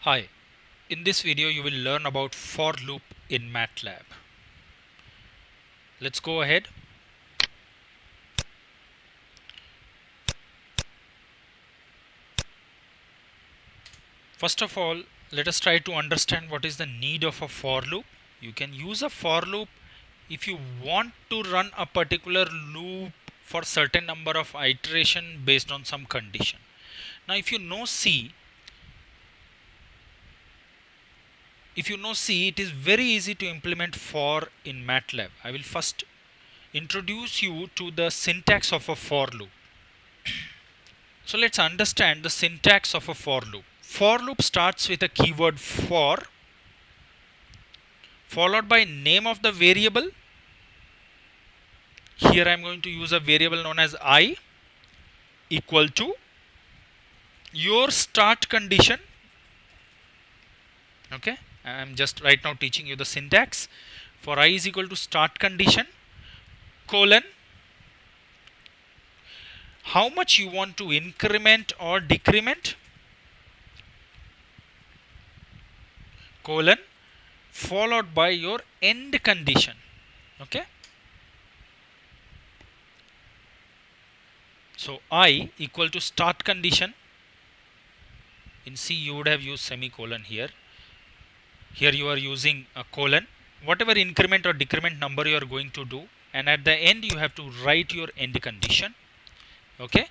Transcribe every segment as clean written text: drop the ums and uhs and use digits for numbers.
Hi, in this video you will learn about for loop in MATLAB. Let's go ahead. First of all, let us try to understand what is the need of a for loop. You can use a for loop if you want to run a particular loop for certain number of iteration based on some condition. Now if you know C, it is very easy to implement for in MATLAB. I will first introduce you to the syntax of a for loop. So let's understand the syntax of a for loop. For loop starts with a keyword for, followed by name of the variable. Here I am going to use a variable known as I, equal to your start condition. Okay, I am just right now teaching you the syntax. For I is equal to start condition, colon, how much you want to increment or decrement, colon, followed by your end condition. Okay, so I equal to start condition. In C you would have used semicolon here. Here you are using a colon, whatever increment or decrement number you are going to do, and at the end you have to write your end condition. Okay,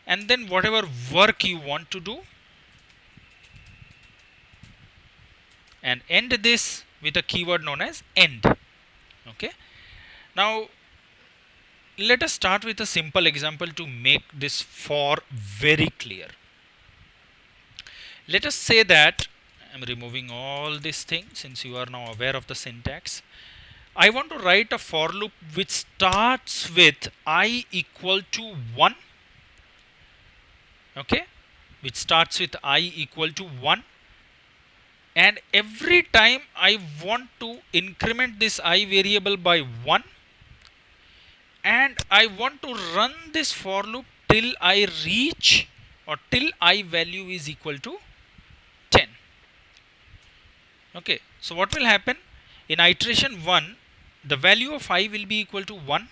and then whatever work you want to do, and end this with a keyword known as end. Okay, now let us start with a simple example to make this for very clear. Let us say that I'm removing all these things since you are now aware of the syntax. I want to write a for loop which starts with I equal to 1. Okay, which starts with I equal to 1, and every time I want to increment this I variable by 1, and I want to run this for loop till I reach or till I value is equal to 10. Okay, so what will happen in iteration 1, the value of I will be equal to 1.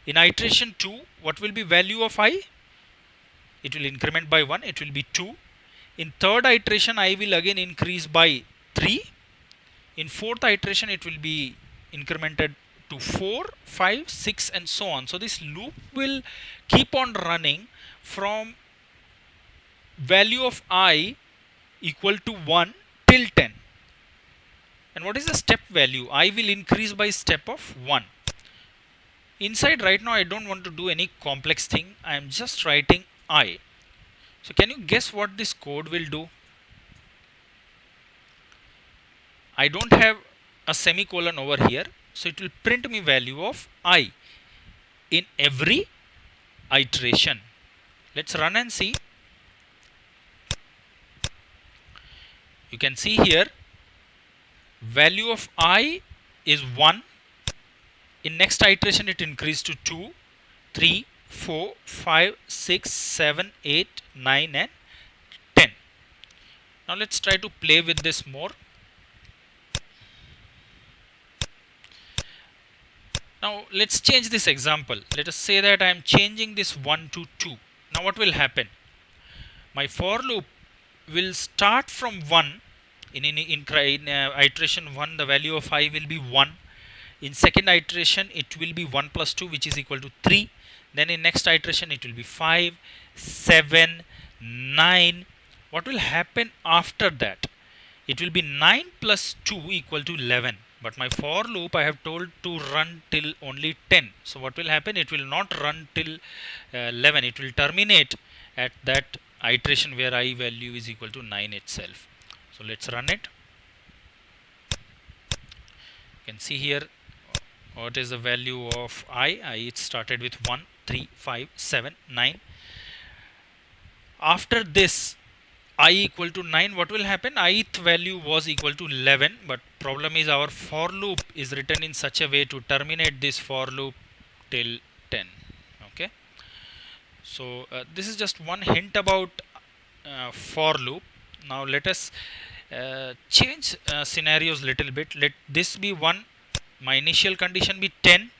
In iteration 2, what will be value of I? It will increment by 1, it will be 2. In third iteration I will again increase by 3. In fourth iteration it will be incremented to 4, 5, 6 and so on. So this loop will keep on running from value of I equal to 1 till 10. And what is the step value? I will increase by step of 1. Inside right now I don't want to do any complex thing. I am just writing I. So can you guess what this code will do? I don't have a semicolon over here, so it will print me value of I in every iteration. Let's run and see. You can see here value of I is 1. In next iteration it increased to 2, 3, 4, 5, 6, 7, 8, 9 and 10. Now let's try to play with this more. Now let's change this example. Let us say that I am changing this 1 to 2. Now what will happen? My for loop will start from 1. In iteration 1 the value of I will be 1. In second iteration it will be 1 plus 2 which is equal to 3. Then in next iteration it will be 5, 7, 9. What will happen after that? It will be 9 plus 2 equal to 11. But my for loop I have told to run till only 10. So what will happen? It will not run till 11. It will terminate at that iteration where I value is equal to 9 itself. So let's run it. You can see here what is the value of I. It started with 1, 3, 5, 7, 9. After this I equal to 9, what will happen? Ith value was equal to 11, but problem is our for loop is written in such a way to terminate this for loop till 10. Okay, so this is just one hint about for loop. Now let us change scenarios little bit. Let this be 1, my initial condition be 10,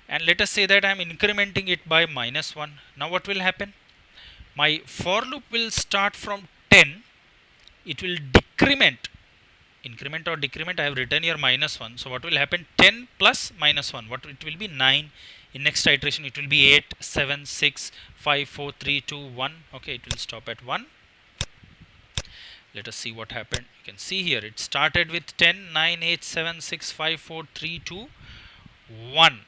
and let us say that I am incrementing it by -1. Now what will happen? My for loop will start from 10, it will decrement, increment or decrement, I have written here -1. So what will happen? 10 plus -1, what it will be? 9. In next iteration it will be 8, 7, 6, 5, 4, 3, 2, 1. Okay, it will stop at 1. Let us see what happened. You can see here it started with 10, 9, 8, 7, 6, 5, 4, 3, 2, 1.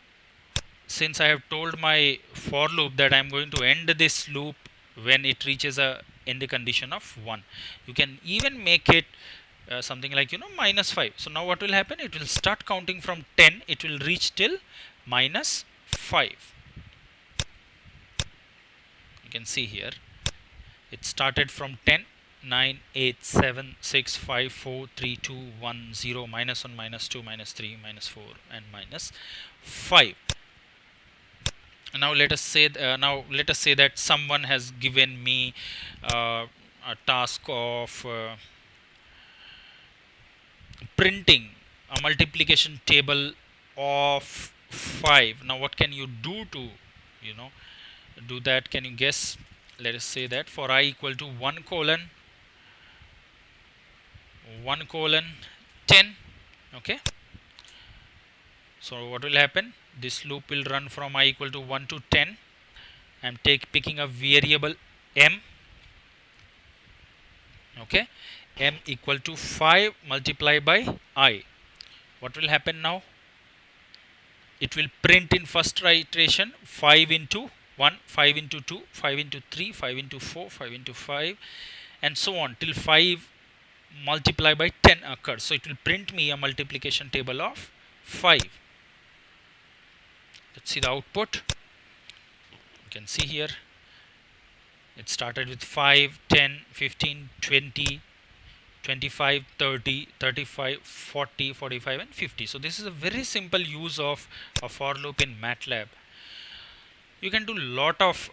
Since I have told my for loop that I am going to end this loop when it reaches a end condition of 1, you can even make it something like -5. So now what will happen? It will start counting from 10, it will reach till -5. You can see here it started from 10, 9, 8, 7, 6, 5, 4, 3, 2, 1, 0, -1, -2, -3, -4, and -5. Now let us say that someone has given me a task of printing a multiplication table of 5. Now what can you do to do that? Can you guess? Let us say that for I equal to 1 colon 10. Okay, so what will happen? This loop will run from I equal to 1 to 10. I am picking a variable m. Okay, m equal to 5 multiplied by I. What will happen now? It will print in first iteration 5 into 1, 5 into 2, 5 into 3, 5 into 4, 5 into 5, and so on till 5 multiplied by 10 occurs. So it will print me a multiplication table of 5. Let's see the output. You can see here it started with 5, 10, 15, 20, 25, 30, 35, 40, 45, and 50. So this is a very simple use of a for loop in MATLAB. You can do lot of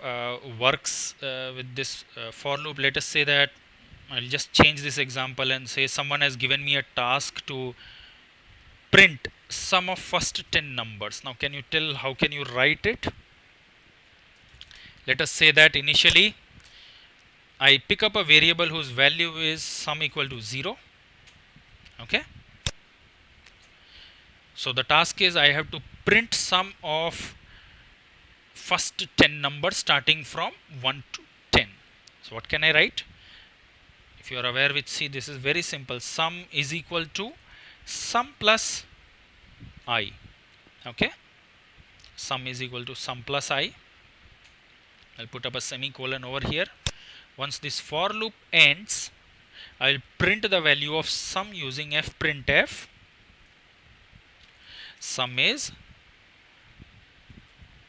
works with this for loop. Let us say that I'll just change this example and say someone has given me a task to print sum of first 10 numbers. Now can you tell how can you write it? Let us say that initially I pick up a variable whose value is sum equal to 0. Okay, so the task is I have to print sum of first 10 numbers starting from 1 to 10. So what can I write? If you are aware with C, this is very simple. Sum is equal to sum plus I. Okay, sum is equal to sum plus I. I'll put up a semicolon over here. Once this for loop ends, I will print the value of sum using fprintf. Sum is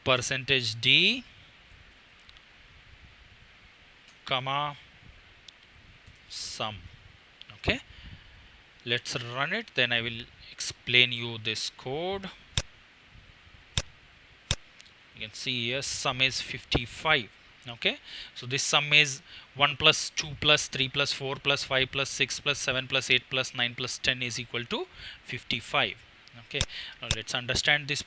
%d, comma sum. Okay, let's run it, then I will explain you this code. You can see here sum is 55. Okay, so this sum is 1 plus 2 plus 3 plus 4 plus 5 plus 6 plus 7 plus 8 plus 9 plus 10 is equal to 55. Okay, now let's understand this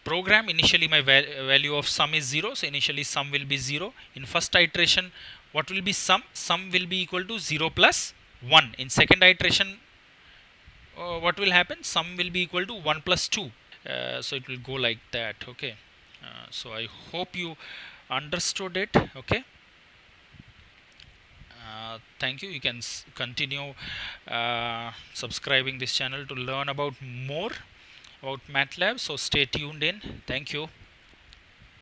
program. Initially my value of sum is 0, so initially sum will be 0. In first iteration, what will be sum? Sum will be equal to 0 plus 1. In second iteration, what will happen? Sum will be equal to 1 plus 2. So it will go like that. Okay, so I hope you understood it. Okay, thank you. You can continue subscribing this channel to learn about more about MATLAB. So stay tuned in. Thank you.